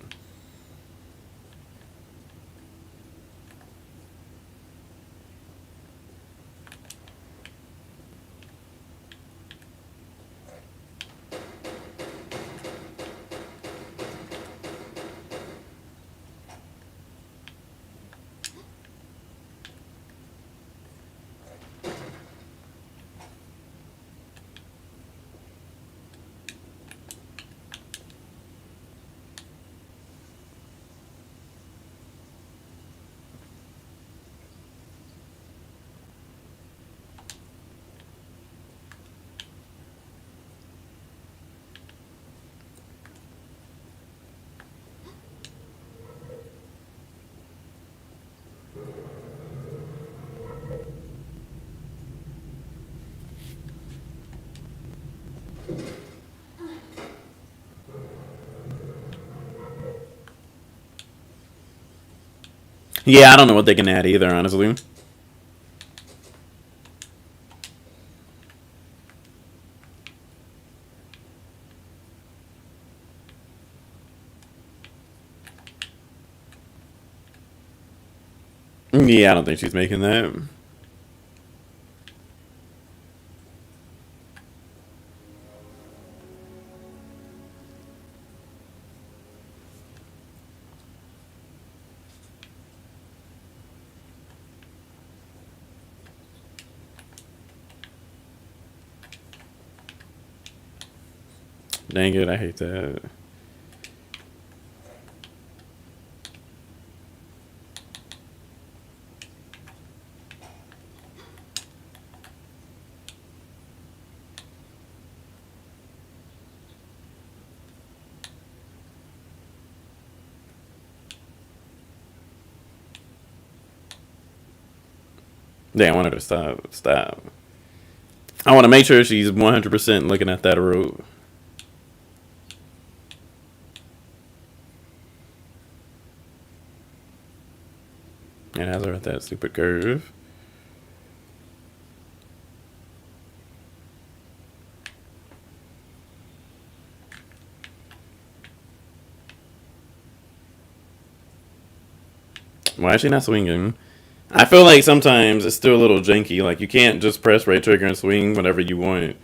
Yeah, I don't know what they can add either, honestly. Yeah, I don't think she's making that. Dang it, I hate that. Damn, I wanted to stop. Stop. I want to make sure she's 100% looking at that road. It has her at that stupid curve. Why is she not swinging? I feel like sometimes it's still a little janky. Like, you can't just press right trigger and swing whenever you want.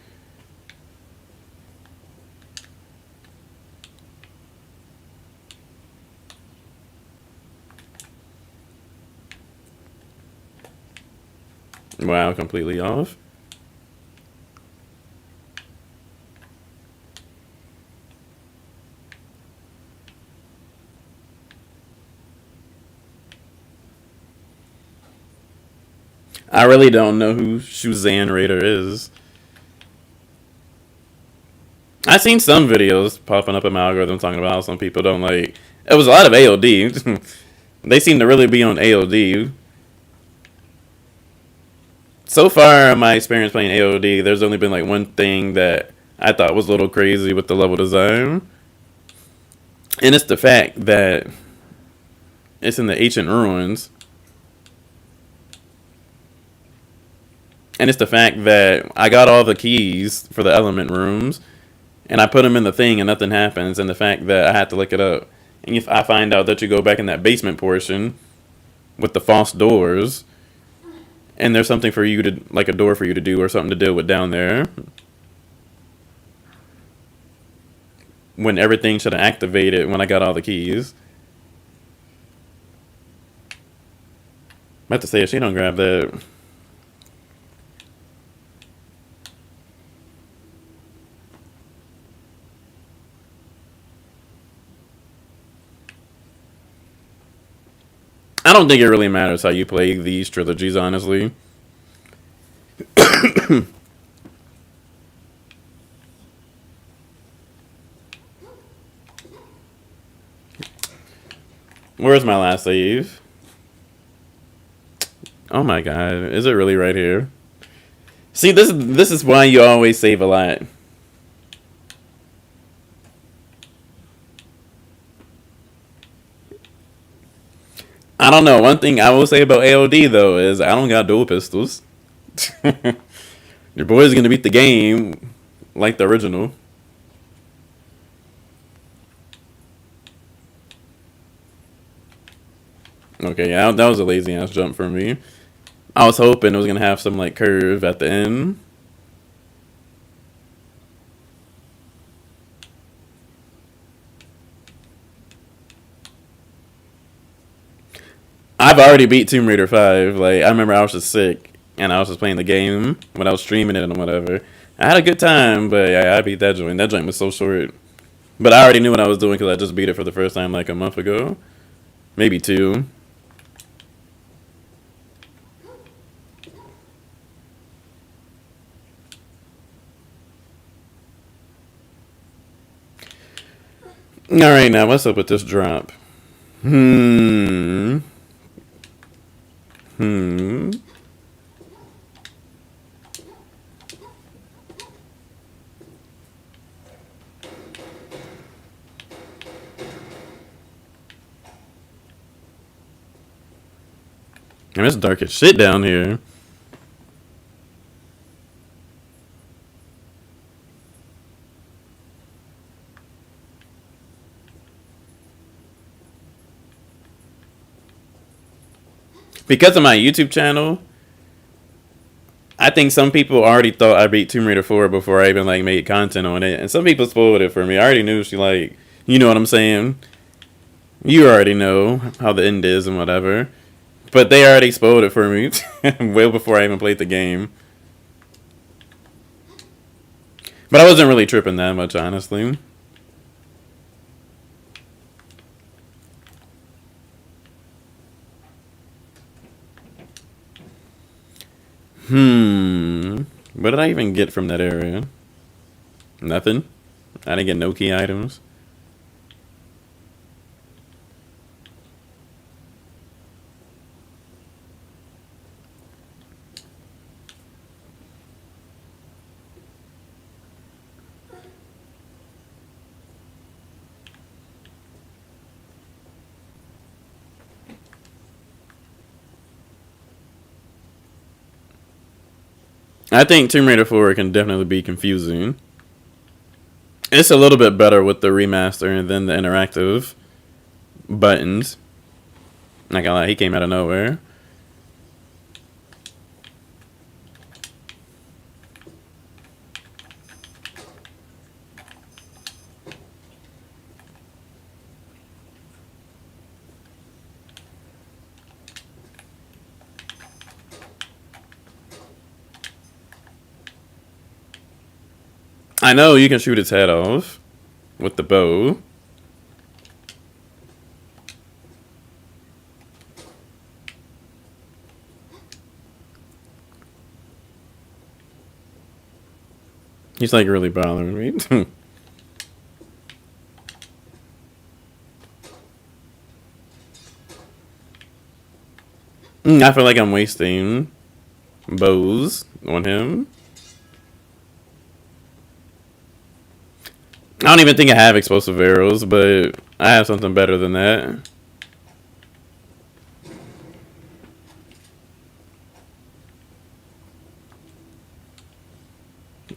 Wow, completely off. I really don't know who Shuzan Raider is. I've seen some videos popping up in my algorithm talking about how some people don't like. It was a lot of AOD. They seem to really be on AOD. So far, in my experience playing AOD, there's only been like one thing that I thought was a little crazy with the level design. And it's the fact that it's in the ancient ruins. And it's the fact that I got all the keys for the element rooms, and I put them in the thing and nothing happens. And the fact that I had to look it up. And if I find out that you go back in that basement portion with the false doors, and there's something for you to, like a door for you to do or something to deal with down there, when everything should have activated when I got all the keys. I have to say, if she don't grab that. I don't think it really matters how you play these trilogies, honestly. Where's my last save? Oh my god, is it really right here? See, this is why you always save a lot. I don't know. One thing I will say about AOD though is I don't got dual pistols. Your boy's gonna beat the game like the original. Okay, yeah, that was a lazy ass jump for me. I was hoping it was gonna have some like curve at the end. I've already beat Tomb Raider 5. Like I remember I was just sick and I was just playing the game when I was streaming it and whatever. I had a good time, but yeah, I beat that joint. That joint was so short. But I already knew what I was doing because I just beat it for the first time like a month ago, maybe two. All right, now what's up with this drop? Hmm. Hmm. And it's dark as shit down here. Because of my YouTube channel, I think some people already thought I beat Tomb Raider 4 before I even like made content on it, and some people spoiled it for me. I already knew she like, you know what I'm saying. You already know how the end is and whatever, but they already spoiled it for me well before I even played the game. But I wasn't really tripping that much, honestly. What did I even get from that area? Nothing. I didn't get no key items. I think Tomb Raider 4 can definitely be confusing. It's a little bit better with the remaster than the interactive buttons. Not gonna lie, he came out of nowhere. I know you can shoot its head off with the bow. He's like really bothering me. I feel like I'm wasting bows on him. I don't even think I have explosive arrows, but I have something better than that.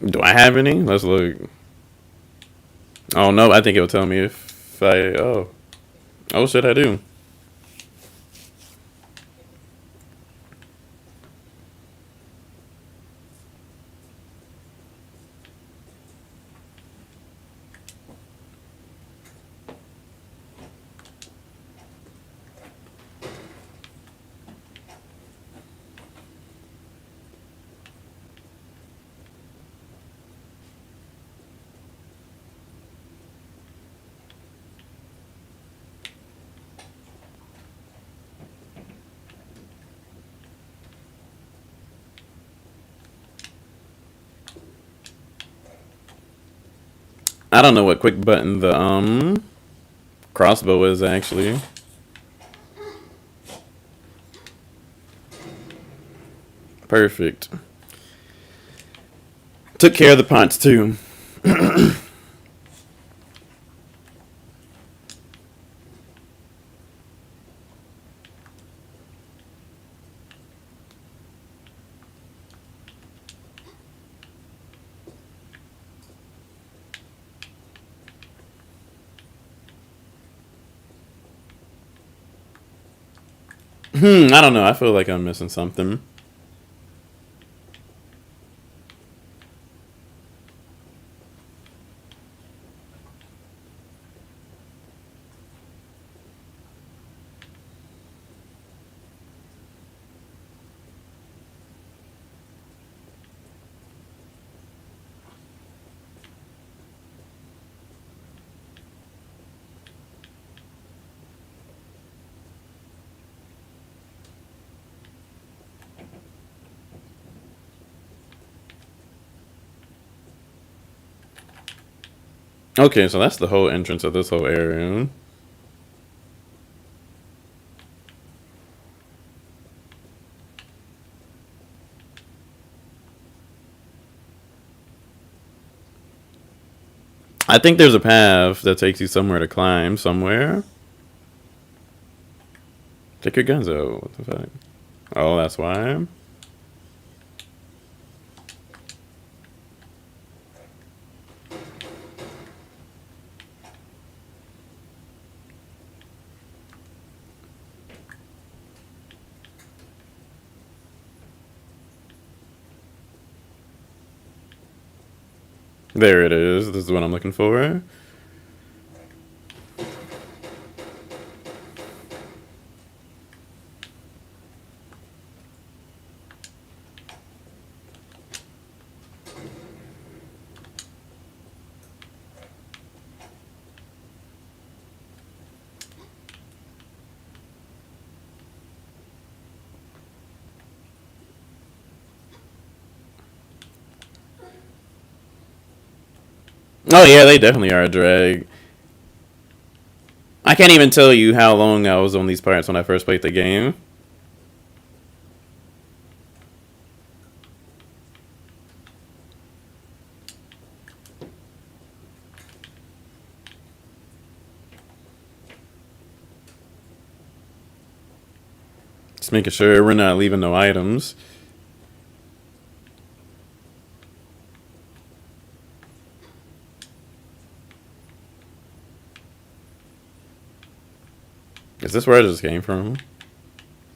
Do I have any? Let's look. Oh no, I think it'll tell me if I. Oh shit, I do. I don't know what quick button the crossbow is actually. Perfect. Took care of the pots too. I don't know. I feel like I'm missing something. Okay, so that's the whole entrance of this whole area. I think there's a path that takes you somewhere to climb somewhere. Take your guns out. What the fuck? Oh, that's why. There it is. This is what I'm looking for. Oh yeah, they definitely are a drag. I can't even tell you how long I was on these parts when I first played the game. Just making sure we're not leaving no items. Is this where I just came from?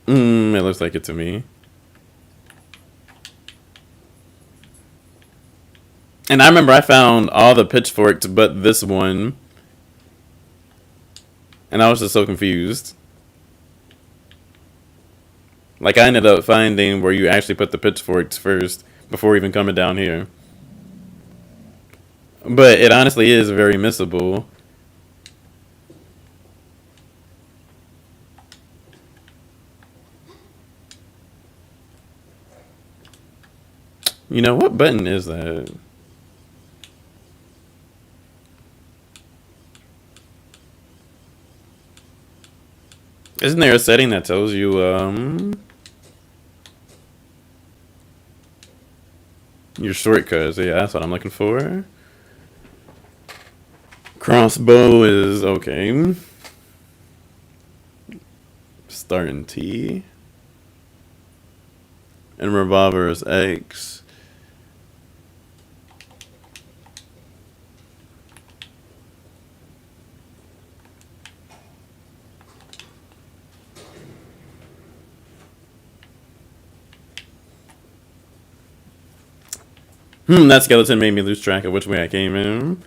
It looks like it to me. And I remember I found all the pitchforks but this one. And I was just so confused. Like, I ended up finding where you actually put the pitchforks first before even coming down here. But it honestly is very missable. You know, what button is that? Isn't there a setting that tells you, your shortcuts? Yeah, that's what I'm looking for. Crossbow is okay. Starting T. And revolver is X. That skeleton made me lose track of which way I came in.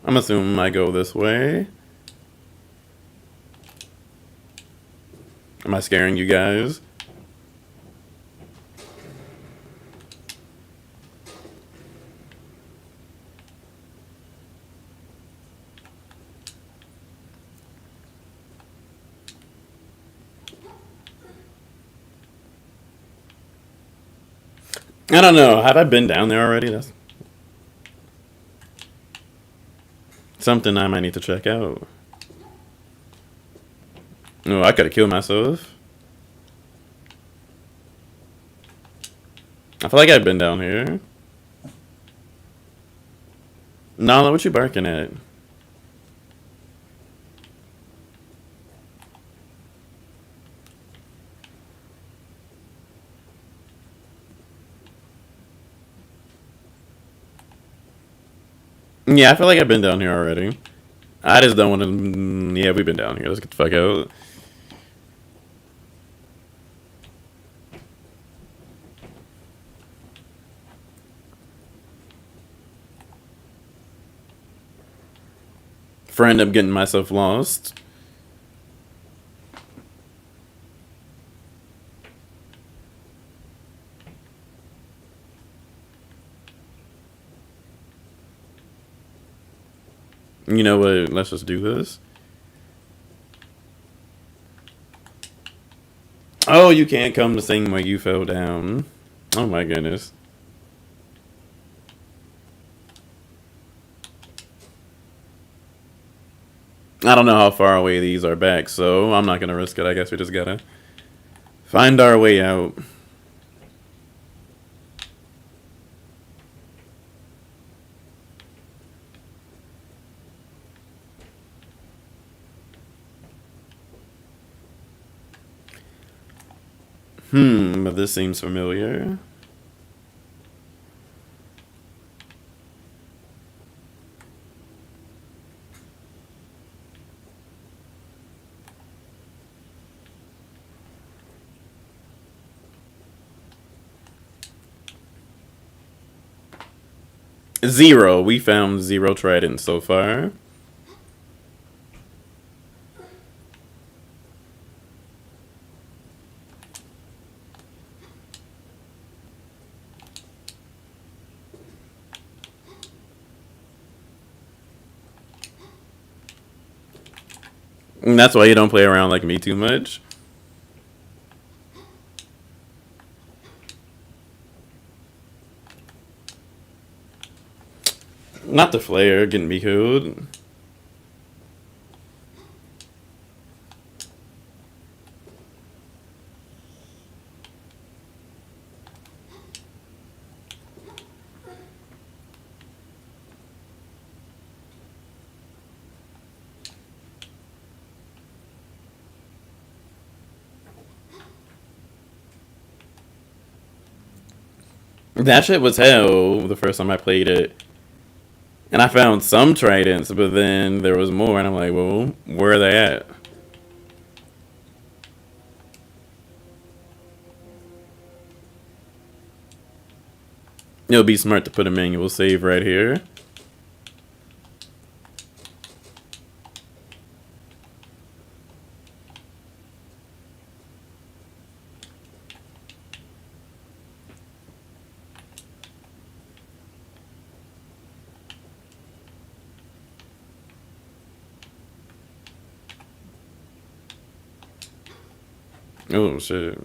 I'm assuming I go this way. Am I scaring you guys? I don't know. Have I been down there already? Something I might need to check out. Oh, I could have killed myself. I feel like I've been down here. Nala, what you barking at? Yeah, I feel like I've been down here already. I just don't want to. Yeah, we've been down here. Let's get the fuck out. Friend, I'm getting myself lost. You know what? Let's just do this. Oh, you can't come the same way you fell down. Oh my goodness. I don't know how far away these are back, so I'm not gonna risk it. I guess we just gotta find our way out. But this seems familiar. Zero. We found zero tridents so far. And that's why you don't play around like me too much. Not the flare getting me killed. That shit was hell the first time I played it. And I found some tridents, but then there was more, and I'm like, well, where are they at? It'll be smart to put a manual save right here. Oh, shit.